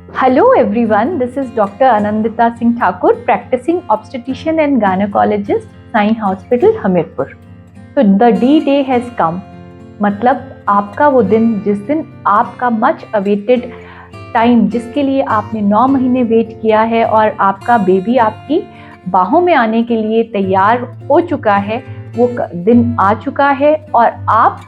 Hello everyone, this is Dr. Anandita Singh Thakur, practicing obstetrician and gynecologist, sign hospital Hamirpur. तो the D-Day has come, मतलब आपका वो दिन जिस दिन आपका मच अवेटेड टाइम, जिसके लिए आपने 9 महीने वेट किया है और आपका बेबी आपकी बाहों में आने के लिए तैयार हो चुका है, वो दिन आ चुका है और आप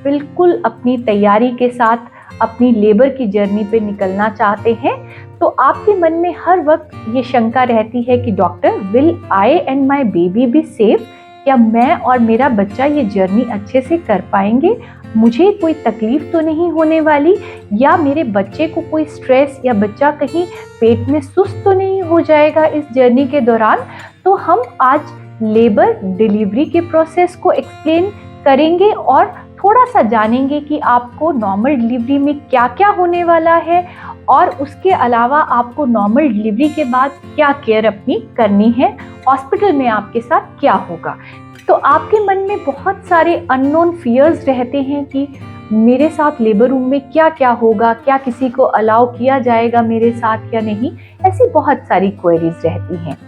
बिल्कुल अपनी तैयारी के साथ अपनी लेबर की जर्नी पे निकलना चाहते हैं। तो आपके मन में हर वक्त ये शंका रहती है कि doctor, will I and my baby be safe? क्या मैं और मेरा बच्चा ये जर्नी अच्छे से कर पाएंगे? मुझे कोई तकलीफ तो नहीं होने वाली, या मेरे बच्चे को कोई स्ट्रेस, या बच्चा कहीं पेट में सुस्त तो नहीं हो जाएगा इस जर्नी के दौरान? तो हम आज लेबर डिलीवरी के प्रोसेस को एक्सप्लेन करेंगे और थोड़ा सा जानेंगे कि आपको नॉर्मल डिलीवरी में क्या क्या होने वाला है और उसके अलावा आपको नॉर्मल डिलीवरी के बाद क्या केयर अपनी करनी है, हॉस्पिटल में आपके साथ क्या होगा। तो आपके मन में बहुत सारे अननोन फियर्स रहते हैं कि मेरे साथ लेबर रूम में क्या क्या होगा, क्या किसी को अलाउ किया जाएगा मेरे साथ या नहीं, ऐसी बहुत सारी क्वेरीज रहती हैं।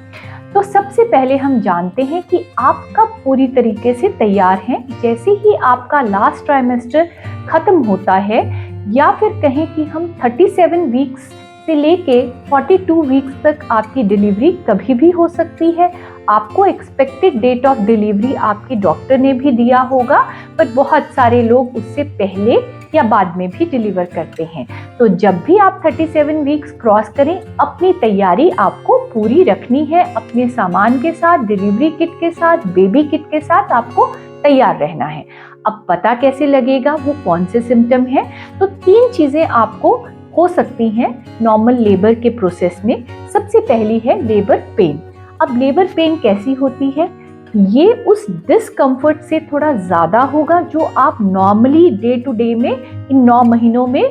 तो सबसे पहले हम जानते हैं कि आप कब पूरी तरीके से तैयार हैं। जैसे ही आपका लास्ट ट्राइमेस्टर खत्म होता है, या फिर कहें कि हम 37 वीक्स से लेके 42 वीक्स तक आपकी डिलीवरी कभी भी हो सकती है। आपको एक्सपेक्टेड डेट ऑफ डिलीवरी आपके डॉक्टर ने भी दिया होगा, पर बहुत सारे लोग उससे पहले या बाद में भी डिलीवर करते हैं। तो जब भी आप 37 वीक्स क्रॉस करें, अपनी तैयारी आपको पूरी रखनी है। अपने सामान के साथ, डिलीवरी किट के साथ, बेबी किट के साथ आपको तैयार रहना है। अब पता कैसे लगेगा वो कौन से सिम्टम है? तो 3 चीजें आपको हो सकती हैं नॉर्मल लेबर के प्रोसेस में। सबसे पहली है लेबर पेन। अब लेबर पेन कैसी होती है? ये उस डिस्कम्फर्ट से थोड़ा ज़्यादा होगा जो आप नॉर्मली डे टू डे में इन 9 महीनों में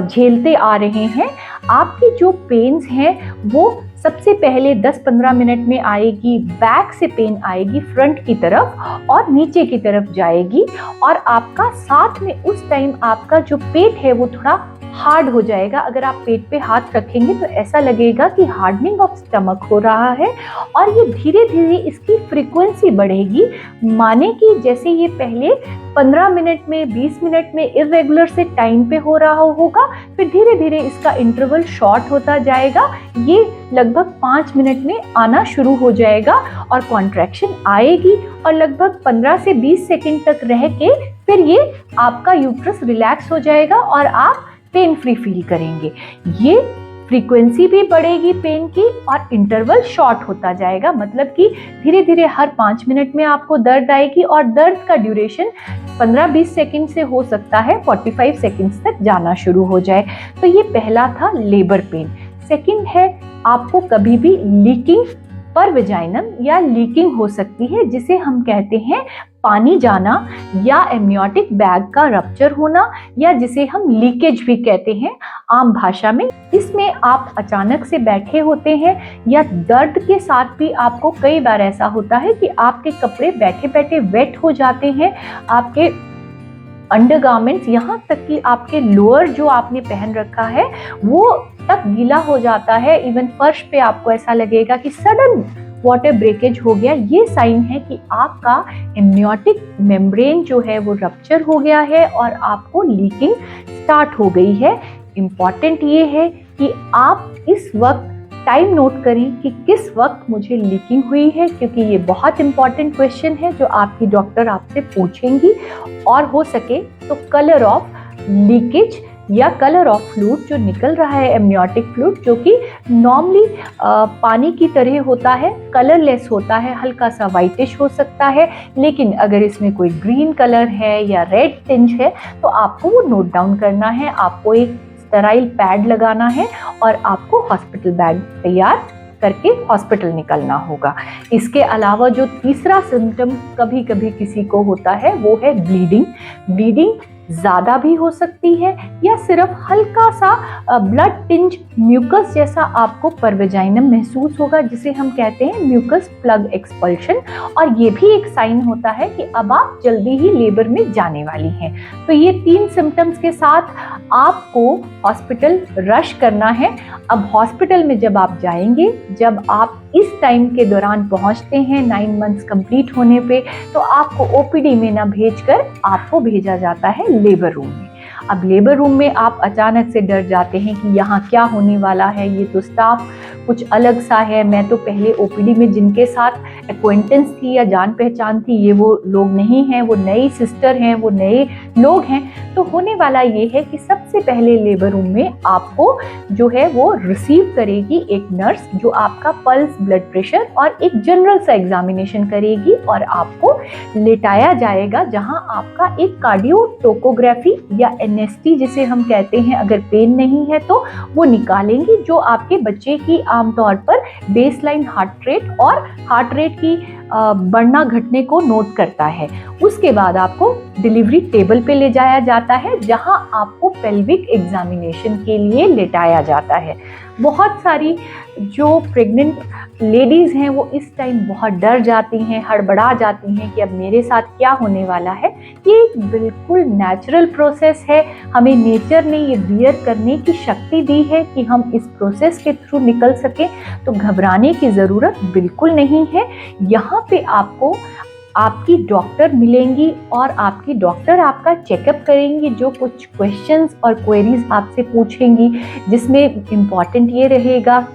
झेलते आ रहे हैं। आपकी जो पेन्स हैं वो सबसे पहले 10-15 मिनट में आएगी, बैक से पेन आएगी फ्रंट की तरफ और नीचे की तरफ जाएगी, और आपका साथ में उस टाइम आपका जो पेट है वो थोड़ा हार्ड हो जाएगा। अगर आप पेट पे हाथ रखेंगे तो ऐसा लगेगा कि हार्डनिंग ऑफ स्टमक हो रहा है, और ये धीरे धीरे इसकी फ्रीक्वेंसी बढ़ेगी। माने कि जैसे ये पहले 15 मिनट में, 20 मिनट में इर्रेगुलर से टाइम पे हो रहा होगा, फिर धीरे धीरे इसका इंटरवल शॉर्ट होता जाएगा। ये लगभग 5 मिनट में आना शुरू हो जाएगा और कॉन्ट्रैक्शन आएगी, और लगभग 15 से 20 सेकेंड तक रह के फिर ये आपका यूट्रस रिलैक्स हो जाएगा और आप पेन फ्री फील करेंगे। ये फ्रीक्वेंसी भी बढ़ेगी पेन की और इंटरवल शॉर्ट होता जाएगा, मतलब कि धीरे धीरे हर 5 मिनट में आपको दर्द आएगी, और दर्द का ड्यूरेशन 15-20 सेकेंड से हो सकता है 45 सेकेंड्स तक जाना शुरू हो जाए। तो ये पहला था लेबर पेन। सेकेंड है, आपको कभी भी लीकिंग पर वेजाइनम या लीकिंग हो सकती है, जिसे हम कहते हैं पानी जाना या एमनियोटिक बैग का रप्चर होना, या जिसे हम लीकेज भी कहते हैं आम भाषा में। इसमें आप अचानक से बैठे होते हैं या दर्द के साथ भी आपको कई बार ऐसा होता है कि आपके कपड़े बैठे बैठे वेट हो जाते हैं, आपके अंडरगारमेंट्स, यहाँ तक कि आपके लोअर जो आपने पहन रखा है वो तक गीला हो जाता है। इवन फर्श पे आपको ऐसा लगेगा कि सडन वाटर ब्रेकेज हो गया। ये साइन है कि आपका एमनियोटिक मेम्ब्रेन जो है वो रप्चर हो गया है और आपको लीकिंग स्टार्ट हो गई है। इम्पॉर्टेंट ये है कि आप इस वक्त टाइम नोट करें कि किस वक्त मुझे लीकिंग हुई है, क्योंकि ये बहुत इंपॉर्टेंट क्वेश्चन है जो आपकी डॉक्टर आपसे पूछेंगी। और हो सके तो कलर ऑफ लीकेज या कलर ऑफ फ्लूइड जो निकल रहा है, एमनियोटिक फ्लूइड, जो कि नॉर्मली पानी की तरह होता है, कलरलेस होता है, हल्का सा वाइटिश हो सकता है, लेकिन अगर इसमें कोई ग्रीन कलर है या रेड टिंज है तो आपको वो नोट डाउन करना है। आपको एक स्टेराइल पैड लगाना है और आपको हॉस्पिटल बैग तैयार करके हॉस्पिटल निकलना होगा। इसके अलावा जो तीसरा सिम्टम कभी कभी किसी को होता है वो है ब्लीडिंग। ब्लीडिंग ज़्यादा भी हो सकती है या सिर्फ हल्का सा ब्लड टिंज म्यूकस जैसा आपको परवेजाइनम महसूस होगा, जिसे हम कहते हैं म्यूकस प्लग एक्सपल्शन। और ये भी एक साइन होता है कि अब आप जल्दी ही लेबर में जाने वाली हैं। तो ये 3 सिम्टम्स के साथ आपको हॉस्पिटल रश करना है। अब हॉस्पिटल में जब आप जाएंगे, जब आप इस टाइम के दौरान पहुंचते हैं 9 मंथ्स कंप्लीट होने पे, तो आपको ओपीडी में ना भेजकर आपको भेजा जाता है लेबर रूम में। अब लेबर रूम में आप अचानक से डर जाते हैं कि यहाँ क्या होने वाला है, ये तो स्टाफ कुछ अलग सा है, मैं तो पहले ओपीडी में जिनके साथ एक्वेंटेंस थी या जान पहचान थी, ये वो लोग नहीं हैं, वो नई सिस्टर हैं, वो नए लोग हैं। तो होने वाला ये है कि सबसे पहले लेबर रूम में आपको जो है वो रिसीव करेगी एक नर्स, जो आपका पल्स, ब्लड प्रेशर और एक जनरल सा एग्जामिनेशन करेगी और आपको लेटाया जाएगा, जहां आपका एक कार्डियो टोकोग्राफी या एनएसटी जिसे हम कहते हैं, अगर पेन नहीं है तो वो निकालेंगी, जो आपके बच्चे की आमतौर पर बेसलाइन हार्ट रेट और हार्ट रेट की बढ़ना घटने को नोट करता है। उसके बाद आपको डिलीवरी टेबल पे ले जाया जाता है, जहां आपको पेल्विक एग्जामिनेशन के लिए लेटाया जाता है। बहुत सारी जो प्रेग्नेंट लेडीज़ हैं वो इस टाइम बहुत डर जाती हैं, हड़बड़ा जाती हैं कि अब मेरे साथ क्या होने वाला है। ये एक बिल्कुल नेचुरल प्रोसेस है, हमें नेचर ने ये बियर करने की शक्ति दी है कि हम इस प्रोसेस के थ्रू निकल सकें। तो घबराने की ज़रूरत बिल्कुल नहीं है। यहाँ पे आपको आपकी डॉक्टर मिलेंगी और आपकी डॉक्टर आपका चेकअप करेंगी, जो कुछ क्वेश्चंस और क्वेरीज आपसे पूछेंगी, जिसमें इम्पॉर्टेंट ये रहेगा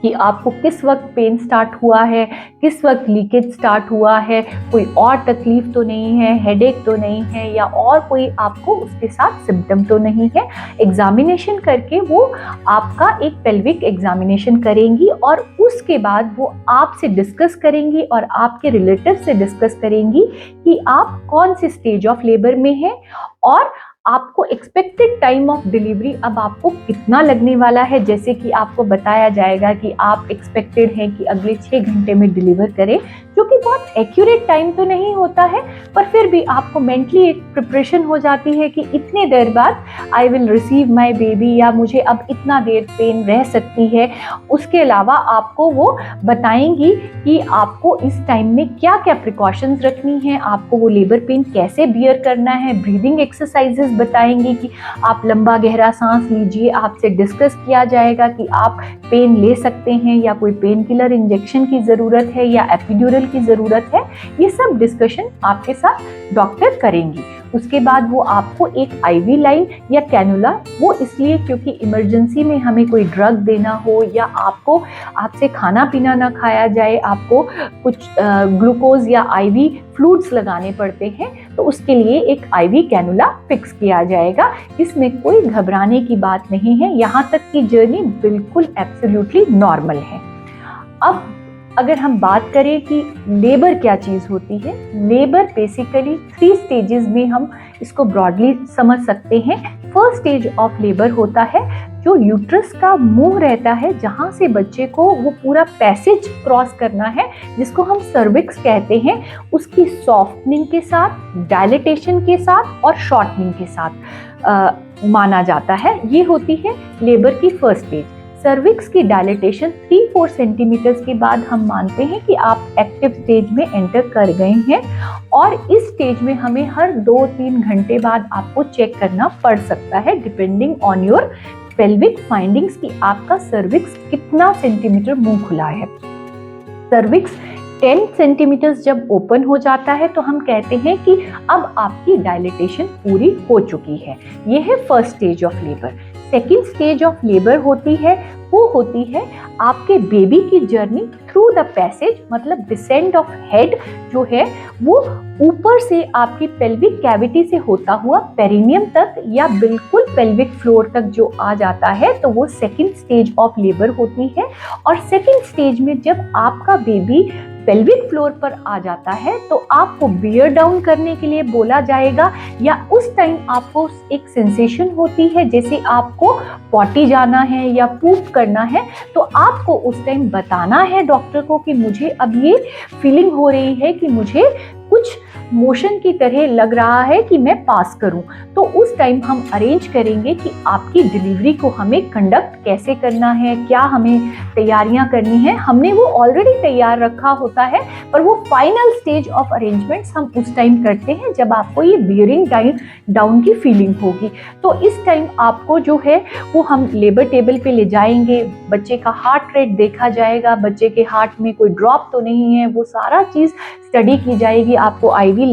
कि आपको किस वक्त पेन स्टार्ट हुआ है, किस वक्त लीकेज स्टार्ट हुआ है, कोई और तकलीफ तो नहीं है, हेडेक तो नहीं है, या और कोई आपको उसके साथ सिम्टम तो नहीं है। एग्जामिनेशन करके वो आपका एक पेल्विक एग्जामिनेशन करेंगी और उसके बाद वो आपसे डिस्कस करेंगी और आपके रिलेटिव से डिस्कस करेंगी कि आप कौन सी स्टेज ऑफ लेबर में हैं और आपको एक्सपेक्टेड टाइम ऑफ डिलीवरी अब आपको कितना लगने वाला है। जैसे कि आपको बताया जाएगा कि आप एक्सपेक्टेड हैं कि अगले 6 घंटे में डिलीवर करें, जो कि बहुत एक्यूरेट टाइम तो नहीं होता है, पर फिर भी आपको मेंटली एक प्रिपरेशन हो जाती है कि इतने देर बाद I will receive my baby, या मुझे अब इतना देर पेन रह सकती है। उसके अलावा आपको वो बताएंगी कि आपको इस टाइम में क्या क्या प्रिकॉशंस रखनी है, आपको वो लेबर पेन कैसे बियर करना है। ब्रीदिंग एक्सरसाइजेस बताएंगे कि आप लंबा गहरा सांस लीजिए, आपसे डिस्कस किया जाएगा कि आप पेन ले सकते हैं या कोई पेन किलर इंजेक्शन की ज़रूरत है या एपिड्यूरल की ज़रूरत है। ये सब डिस्कशन आपके साथ डॉक्टर करेंगी। उसके बाद वो आपको एक आईवी लाइन या कैनुला, वो इसलिए क्योंकि इमरजेंसी में हमें कोई ड्रग देना हो या आपसे खाना पीना ना खाया जाए, आपको कुछ ग्लूकोज या आईवी फ्लूइड्स लगाने पड़ते हैं, तो उसके लिए एक आईवी कैनुला फिक्स किया जाएगा। इसमें कोई घबराने की बात नहीं है, यहाँ तक की जर्नी बिल्कुल एब्सोल्युटली नॉर्मल है। अब अगर हम बात करें कि लेबर क्या चीज़ होती है, लेबर बेसिकली 3 स्टेजेस में हम इसको ब्रॉडली समझ सकते हैं। फर्स्ट स्टेज ऑफ लेबर होता है जो यूट्रस का मुंह रहता है, जहाँ से बच्चे को वो पूरा पैसेज क्रॉस करना है, जिसको हम सर्विक्स कहते हैं, उसकी सॉफ्टनिंग के साथ, डायलिटेशन के साथ और शॉर्टनिंग के साथ माना जाता है। ये होती है लेबर की फर्स्ट स्टेज। सर्विक्स की डायलिटेशन 3-4 सेंटीमीटर्स के बाद हम मानते हैं कि आप एक्टिव स्टेज में एंटर कर गए हैं, और इस स्टेज में हमें हर 2-3 घंटे बाद आपको चेक करना पड़ सकता है, depending on your pelvic findings कि आपका सर्विक्स कितना सेंटीमीटर मुंह खुला है। सर्विक्स 10 सेंटीमीटर्स जब ओपन हो जाता है तो हम कहते हैं कि अब आपकी डायलिटेशन पूरी हो चुकी है। यह है first stage of labour. Second stage of labour होती है आपके बेबी की जर्नी थ्रू द पैसेज, मतलब डिसेंड ऑफ हेड जो है वो ऊपर से आपकी पेल्विक कैविटी से होता हुआ पेरिनियम तक या बिल्कुल पेल्विक फ्लोर तक जो आ जाता है, तो वो सेकेंड स्टेज ऑफ लेबर होती है। और सेकेंड स्टेज में जब आपका बेबी पेल्विक फ्लोर पर आ जाता है तो आपको बियर डाउन करने के लिए बोला जाएगा, या उस टाइम आपको एक सेंसेशन होती है जैसे आपको पॉटी जाना है या पूप करना है, तो आपको उस टाइम बताना है डॉक्टर को कि मुझे अब ये फीलिंग हो रही है कि मुझे कुछ मोशन की तरह लग रहा है कि मैं पास करूं, तो उस टाइम हम अरेंज करेंगे कि आपकी डिलीवरी को हमें कंडक्ट कैसे करना है, क्या हमें तैयारियां करनी है। हमने वो ऑलरेडी तैयार रखा होता है, पर वो फाइनल स्टेज ऑफ अरेंजमेंट्स हम उस टाइम करते हैं जब आपको ये बियरिंग डाउन की फीलिंग होगी। तो इस टाइम आपको जो है वो हम लेबर टेबल पे ले जाएंगे, बच्चे का हार्ट रेट देखा जाएगा, बच्चे के हार्ट में कोई ड्रॉप तो नहीं है, वो सारा चीज़ स्टडी की जाएगी। आपको आईवी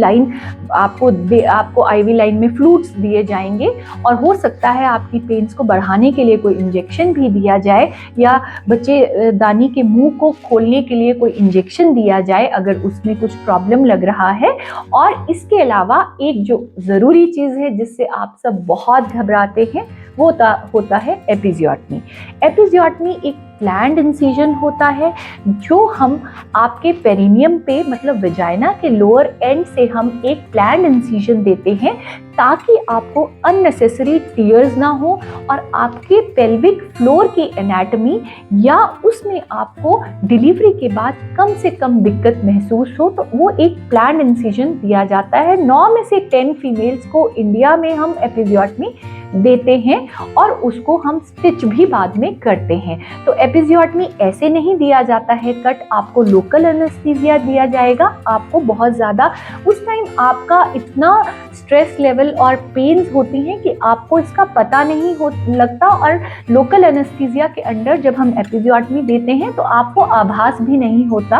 लाइन में फ्लूइड्स दिए जाएंगे, और हो सकता है आपकी पेन्स को बढ़ाने के लिए कोई इंजेक्शन भी दिया जाए, या बच्चे दानी के मुंह को खोलने के लिए कोई इंजेक्शन दिया जाए अगर उसमें कुछ प्रॉब्लम लग रहा है। और इसके अलावा एक जो ज़रूरी चीज़ है जिससे आप सब बहुत घबराते हैं, वो होता है एपिजियोटमी। एपिजियोटमी एक प्लैंड इंसिजन होता है जो हम आपके पेरिनियम पे, मतलब वेजाइना के लोअर एंड से हम एक प्लैंड इंसिजन देते हैं ताकि आपको अननेसेसरी टीयर्स ना हो और आपके पेल्विक फ्लोर की एनाटमी या उसमें आपको डिलीवरी के बाद कम से कम दिक्कत महसूस हो, तो वो एक प्लैंड इंसिजन दिया जाता है। 9 में से 10 फीमेल्स को इंडिया में हम एपिजियोटमी देते हैं और उसको हम स्टिच भी बाद में करते हैं। तो एपिजियोटमी ऐसे नहीं दिया जाता है कट, आपको लोकल एनेस्थीसिया दिया जाएगा। आपको बहुत ज़्यादा उस टाइम आपका इतना स्ट्रेस लेवल और पेन्स होती हैं कि आपको इसका पता नहीं लगता, और लोकल एनेस्थीसिया के अंडर जब हम एपिजियोटमी देते हैं तो आपको आभास भी नहीं होता।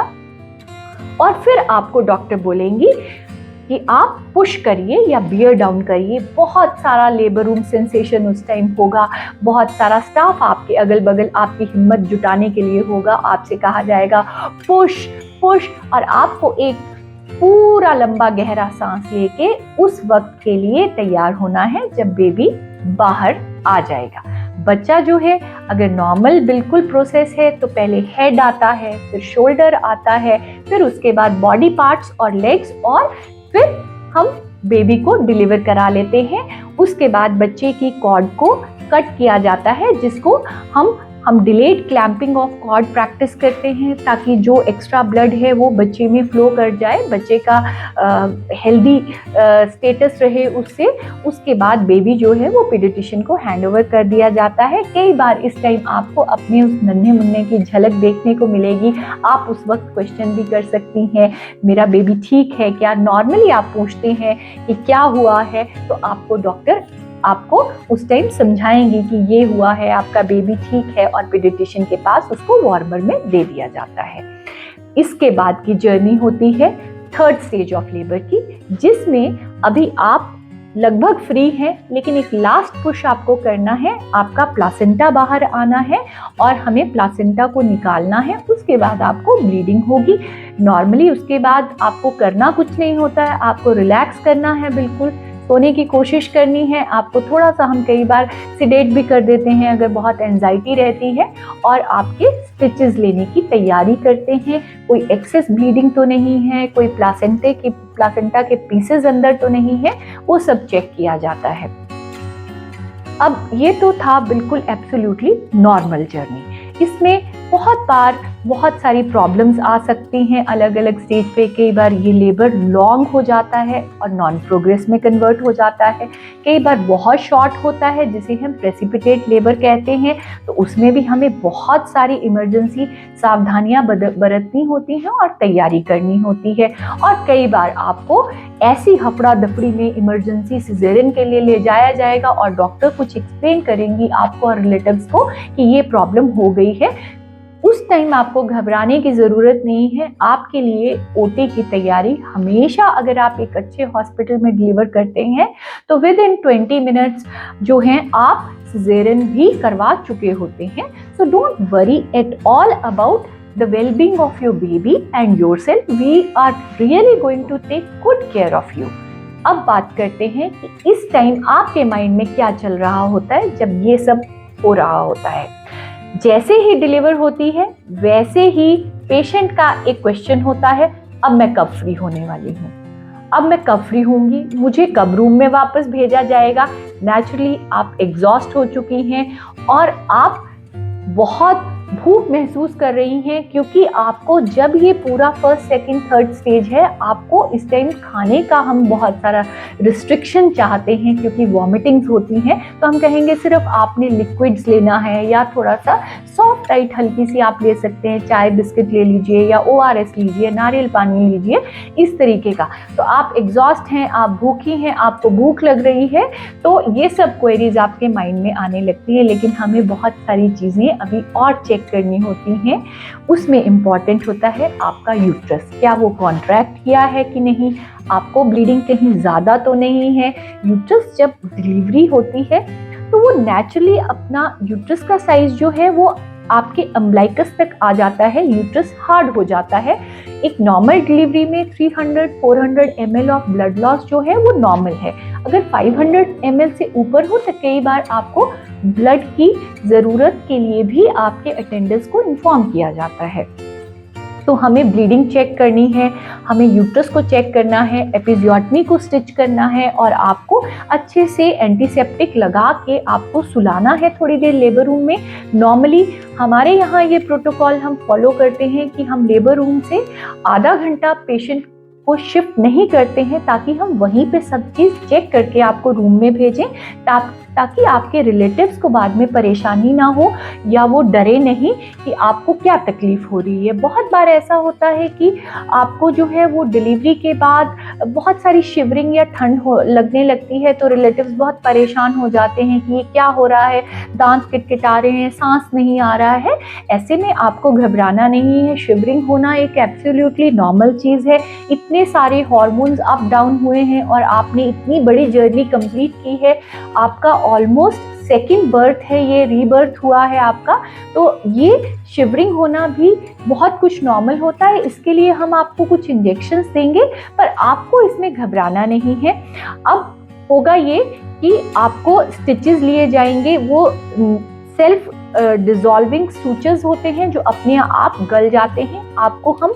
और फिर आपको डॉक्टर बोलेंगी कि आप पुश करिए या बियर डाउन करिए। बहुत सारा लेबर रूम सेंसेशन उस टाइम होगा, बहुत सारा स्टाफ आपके अगल बगल आपकी हिम्मत जुटाने के लिए होगा। आपसे कहा जाएगा पुश पुश, और आपको एक पूरा लंबा गहरा सांस लेके उस वक्त के लिए तैयार होना है जब बेबी बाहर आ जाएगा। बच्चा जो है अगर नॉर्मल बिल्कुल प्रोसेस है तो पहले हेड आता है, फिर शोल्डर आता है, फिर उसके बाद बॉडी पार्ट्स और लेग्स, और फिर हम बेबी को डिलीवर करा लेते हैं। उसके बाद बच्चे की कॉर्ड को कट किया जाता है, जिसको हम delayed clamping of cord practice करते हैं ताकि जो एक्स्ट्रा ब्लड है वो बच्चे में फ्लो कर जाए, बच्चे का हेल्दी स्टेटस रहे उससे। उसके बाद बेबी जो है वो पीडियाट्रिशियन को हैंड ओवर कर दिया जाता है। कई बार इस टाइम आपको अपने उस नन्हे मुन्ने की झलक देखने को मिलेगी। आप उस वक्त क्वेश्चन भी कर सकती हैं, मेरा बेबी ठीक है क्या? नॉर्मली आप पूछते हैं कि क्या हुआ है, तो आपको डॉक्टर आपको उस टाइम समझाएंगे कि ये हुआ है, आपका बेबी ठीक है, और पीडियाट्रिशियन के पास उसको वार्मर में दे दिया जाता है। इसके बाद की जर्नी होती है 3rd स्टेज ऑफ लेबर की, जिसमें अभी आप लगभग फ्री हैं, लेकिन एक लास्ट पुश आपको करना है। आपका प्लासेंटा बाहर आना है और हमें प्लासेंटा को निकालना है। उसके बाद आपको ब्लीडिंग होगी। नॉर्मली उसके बाद आपको करना कुछ नहीं होता है, आपको रिलैक्स करना है, बिल्कुल सोने की कोशिश करनी है। आपको थोड़ा सा हम कई बार सिडेट भी कर देते हैं अगर बहुत एंजाइटी रहती है, और आपके स्टिचेस लेने की तैयारी करते हैं। कोई एक्सेस ब्लीडिंग तो नहीं है, कोई प्लासेंटा के पीसेस अंदर तो नहीं है, वो सब चेक किया जाता है। अब ये तो था बिल्कुल एब्सोल्युटली नॉर्मल जर्नी। इसमें बहुत बार बहुत सारी प्रॉब्लम्स आ सकती हैं अलग अलग स्टेज पे। कई बार ये लेबर लॉन्ग हो जाता है और नॉन प्रोग्रेस में कन्वर्ट हो जाता है। कई बार बहुत शॉर्ट होता है जिसे हम प्रेसिपिटेट लेबर कहते हैं, तो उसमें भी हमें बहुत सारी इमरजेंसी सावधानियां बरतनी होती हैं और तैयारी करनी होती है। और कई बार आपको ऐसी हफड़ा दफड़ी में इमरजेंसी सिजेरियन के लिए ले जाया जाएगा और डॉक्टर कुछ एक्सप्लेन करेंगी आपको और रिलेटिव्स को कि ये प्रॉब्लम हो गई है। उस टाइम आपको घबराने की ज़रूरत नहीं है। आपके लिए ओटी की तैयारी हमेशा, अगर आप एक अच्छे हॉस्पिटल में डिलीवर करते हैं तो विद इन 20 मिनट्स जो हैं आप सिजेरियन भी करवा चुके होते हैं। So don't worry at all about the well-being of your baby and yourself. We are really going to take good care of you. अब बात करते हैं कि इस टाइम आपके माइंड में क्या चल रहा होता है जब ये सब हो रहा होता है। जैसे ही डिलीवर होती है वैसे ही पेशेंट का एक क्वेश्चन होता है, अब मैं कब फ्री होने वाली हूँ, अब मैं कब फ्री होंगी, मुझे कब रूम में वापस भेजा जाएगा। नेचुरली आप एग्जॉस्ट हो चुकी हैं और आप बहुत भूख महसूस कर रही हैं, क्योंकि आपको जब ये पूरा फर्स्ट सेकंड थर्ड स्टेज है, आपको इस टाइम खाने का हम बहुत सारा रिस्ट्रिक्शन चाहते हैं, क्योंकि वॉमिटिंग्स होती हैं। तो हम कहेंगे सिर्फ आपने लिक्विड्स लेना है, या थोड़ा सा सॉफ्ट डाइट हल्की सी आप ले सकते हैं, चाय बिस्किट ले लीजिए या ORS लीजिए, नारियल पानी लीजिए, इस तरीके का। तो आप एग्जॉस्ट हैं, आप भूखी हैं, आपको भूख लग रही है, तो ये सब क्वेरीज आपके माइंड में आने लगती है। लेकिन हमें बहुत सारी चीज़ें अभी और चेक करनी होती हैं। उसमें इम्पॉर्टेंट होता है आपका यूट्रस, क्या वो कॉन्ट्रैक्ट किया है कि नहीं, आपको ब्लीडिंग कहीं ज़्यादा तो नहीं है। यूट्रस जब डिलीवरी होती है तो वो नेचुरली अपना यूट्रस का साइज जो है वो आपके अम्बलाइकस तक आ जाता है, यूट्रस हार्ड हो जाता है। एक नॉर्मल डिलीवरी में 300-400 ml ऑफ ब्लड लॉस जो है वो नॉर्मल है। अगर 500 ml से ऊपर हो तो कई बार आपको ब्लड की ज़रूरत के लिए भी आपके अटेंडर्स को इन्फॉर्म किया जाता है। तो हमें ब्लीडिंग चेक करनी है, हमें यूट्रस को चेक करना है, एपिजियोटमी को स्टिच करना है, और आपको अच्छे से एंटीसेप्टिक लगा के आपको सुलाना है थोड़ी देर लेबर रूम में। नॉर्मली हमारे यहाँ ये प्रोटोकॉल हम फॉलो करते हैं कि हम लेबर रूम से आधा घंटा पेशेंट को शिफ्ट नहीं करते हैं, ताकि हम वहीं पे सब चीज़ चेक करके आपको रूम में भेजें, ताकि आपके रिलेटिव्स को बाद में परेशानी ना हो, या वो डरे नहीं कि आपको क्या तकलीफ हो रही है। बहुत बार ऐसा होता है कि आपको जो है वो डिलीवरी के बाद बहुत सारी शिवरिंग या ठंड लगने लगती है, तो रिलेटिव्स बहुत परेशान हो जाते हैं कि ये क्या हो रहा है, दांत किटकिटा रहे हैं, सांस नहीं आ रहा है। ऐसे में आपको घबराना नहीं है। शिवरिंग होना एक एब्सोल्युटली नॉर्मल चीज़ है। इतने सारे हार्मोन्स अप डाउन हुए हैं और आपने इतनी बड़ी जर्नी कंप्लीट की है, आपका ऑलमोस्ट सेकेंड बर्थ है, ये रीबर्थ हुआ है आपका, तो ये शिवरिंग होना भी बहुत कुछ नॉर्मल होता है। इसके लिए हम आपको कुछ इंजेक्शंस देंगे, पर आपको इसमें घबराना नहीं है। अब होगा ये कि आपको स्टिचेस लिए जाएंगे, वो सेल्फ डिजॉल्विंग सूचर्स होते हैं जो अपने आप गल जाते हैं। आपको हम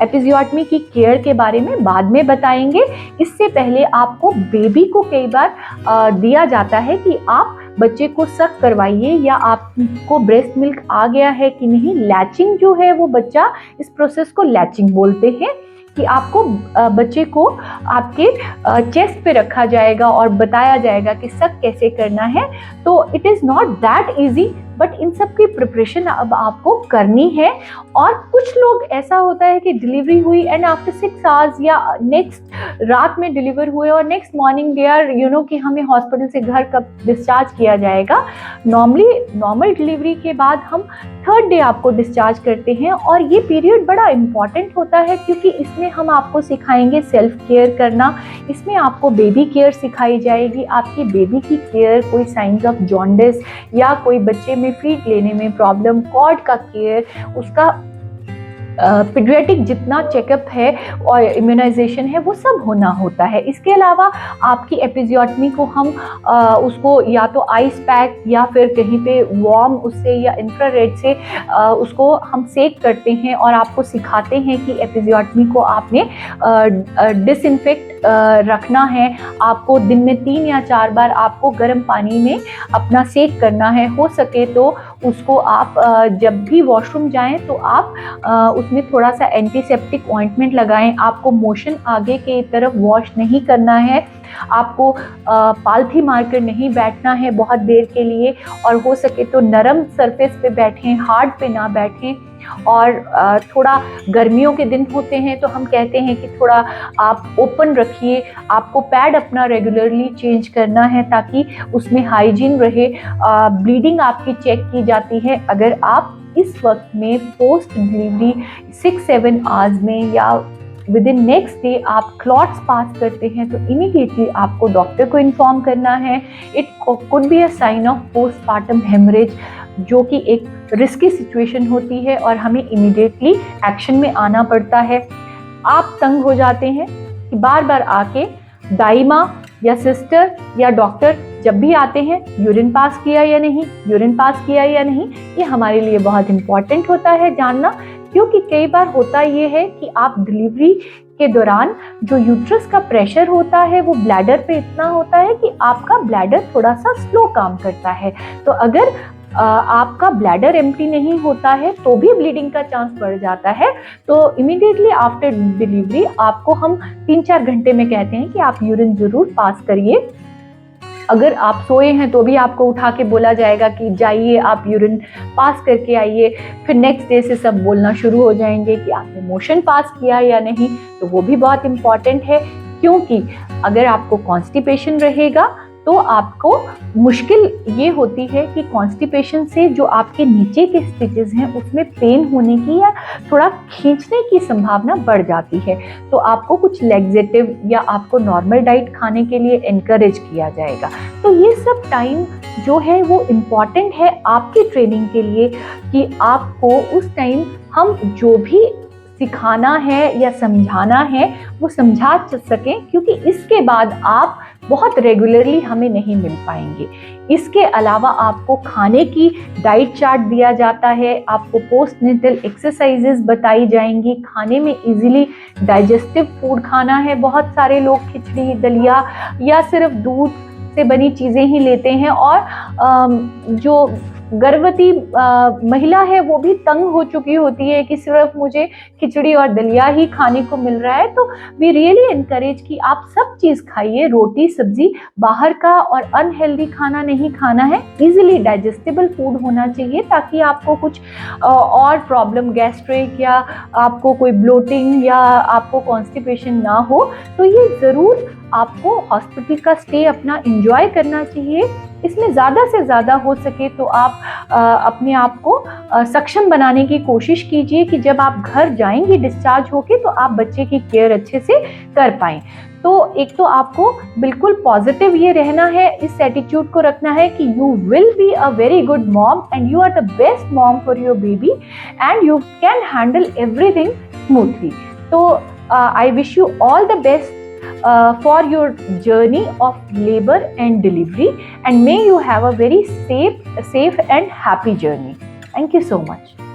एपिजियोटमी की केयर के बारे में बाद में बताएंगे। इससे पहले आपको बेबी को कई बार दिया जाता है कि आप बच्चे को सक करवाइए, या आपको ब्रेस्ट मिल्क आ गया है कि नहीं। लैचिंग जो है वो बच्चा, इस प्रोसेस को लैचिंग बोलते हैं, कि आपको बच्चे को आपके चेस्ट पे रखा जाएगा और बताया जाएगा कि सक कैसे करना है। तो it is not that easy, but in सब की प्रिपरेशन अब आपको करनी है। और कुछ लोग ऐसा होता है कि डिलीवरी हुई एंड आफ्टर 6 आवर्स या नेक्स्ट रात में डिलीवर हुए और नेक्स्ट मॉर्निंग दे आर कि हमें हॉस्पिटल से घर कब डिस्चार्ज किया जाएगा। नॉर्मल डिलीवरी के बाद हम 3rd डे आपको डिस्चार्ज करते हैं, और ये पीरियड बड़ा इंपॉर्टेंट होता है, क्योंकि इसमें हम आपको सिखाएंगे सेल्फ केयर करना। इसमें आपको बेबी केयर सिखाई जाएगी, आपकी बेबी की केयर, कोई साइंस ऑफ जॉन्डिस या कोई बच्चे में फीड लेने में प्रॉब्लम, कॉर्ड का केयर, उसका पीडियाट्रिक जितना चेकअप है और इम्यूनाइजेशन है वो सब होना होता है। इसके अलावा आपकी एपिजियोटमी को हम उसको या तो आइस पैक या फिर कहीं पे वार्म उससे या इंफ्रारेड से उसको हम सेक करते हैं, और आपको सिखाते हैं कि एपिजियोटमी को आपने डिसइंफेक्ट रखना है। आपको दिन में 3 या 4 बार आपको गर्म पानी में अपना सेक करना है। हो सके तो उसको आप जब भी वॉशरूम जाएं तो आप उसमें थोड़ा सा एंटीसेप्टिक ऑइंटमेंट लगाएं। आपको मोशन आगे के तरफ वॉश नहीं करना है, आपको पालथी मारकर नहीं बैठना है बहुत देर के लिए, और हो सके तो नरम सरफेस पे बैठें, हार्ड पे ना बैठें। और थोड़ा गर्मियों के दिन होते हैं तो हम कहते हैं कि थोड़ा आप ओपन रखिए। आपको पैड अपना रेगुलरली चेंज करना है ताकि उसमें हाइजीन रहे। ब्लीडिंग आपकी चेक की जाती है। अगर आप इस वक्त में पोस्ट डिलीवरी 6-7 आवर्स में या विद इन नेक्स्ट डे आप क्लॉट्स पास करते हैं तो इमीडिएटली आपको डॉक्टर को इन्फॉर्म करना है। It could be a sign of postmortem haemorrhage, जो कि एक रिस्की सिचुएशन होती है और हमें इमीडिएटली एक्शन में आना पड़ता है। आप तंग हो जाते हैं कि बार बार आके दाई माँ या सिस्टर या डॉक्टर जब भी आते हैं यूरिन पास किया या नहीं, यूरिन पास किया या नहीं, ये हमारे लिए बहुत इम्पॉर्टेंट होता है जानना। क्योंकि कई बार होता ये है कि आप डिलीवरी के दौरान जो यूट्रस का प्रेशर होता है वो ब्लैडर पे इतना होता है कि आपका ब्लैडर थोड़ा सा स्लो काम करता है। तो अगर आपका ब्लैडर एम्प्टी नहीं होता है तो भी ब्लीडिंग का चांस बढ़ जाता है। तो इमीडिएटली आफ्टर डिलीवरी आपको हम 3-4 घंटे में कहते हैं कि आप यूरिन जरूर पास करिए। अगर आप सोए हैं तो भी आपको उठा के बोला जाएगा कि जाइए आप यूरिन पास करके आइए। फिर नेक्स्ट डे से सब बोलना शुरू हो जाएंगे कि आपने मोशन पास किया या नहीं। तो वो भी बहुत इम्पॉर्टेंट है, क्योंकि अगर आपको कॉन्स्टिपेशन रहेगा तो आपको मुश्किल ये होती है कि कॉन्स्टिपेशन से जो आपके नीचे के स्टिचेस हैं उसमें पेन होने की या थोड़ा खींचने की संभावना बढ़ जाती है। तो आपको कुछ लैक्सेटिव या आपको नॉर्मल डाइट खाने के लिए एनकरेज किया जाएगा। तो ये सब टाइम जो है वो इम्पॉर्टेंट है आपकी ट्रेनिंग के लिए, कि आपको उस टाइम हम जो भी सिखाना है या समझाना है वो समझा सकें, क्योंकि इसके बाद आप बहुत रेगुलरली हमें नहीं मिल पाएंगे। इसके अलावा आपको खाने की डाइट चार्ट दिया जाता है, आपको पोस्टनेटल एक्सरसाइजेस बताई जाएंगी, खाने में इजीली डाइजेस्टिव फूड खाना है। बहुत सारे लोग खिचड़ी, दलिया या सिर्फ दूध से बनी चीज़ें ही लेते हैं, और जो गर्भवती महिला है वो भी तंग हो चुकी होती है कि सिर्फ मुझे खिचड़ी और दलिया ही खाने को मिल रहा है। तो वी रियली एनकरेज कि आप सब चीज़ खाइए, रोटी सब्जी, बाहर का और अनहेल्दी खाना नहीं खाना है। इजीली डाइजेस्टेबल फूड होना चाहिए ताकि आपको कुछ और प्रॉब्लम, गैस्ट्रिक या आपको कोई ब्लोटिंग या आपको कॉन्स्टिपेशन ना हो। तो ये ज़रूर आपको हॉस्पिटल का स्टे अपना एंजॉय करना चाहिए। इसमें ज़्यादा से ज़्यादा हो सके तो आप अपने आप को सक्षम बनाने की कोशिश कीजिए कि जब आप घर जाएंगे डिस्चार्ज होके तो आप बच्चे की केयर अच्छे से कर पाएँ। तो एक तो आपको बिल्कुल पॉजिटिव ये रहना है, इस एटीट्यूड को रखना है कि you will be a very good mom and you are the best mom for your baby and you can handle everything smoothly. तो I wish you all the best for your journey of labor and delivery, and may you have a very safe and happy journey. Thank you so much.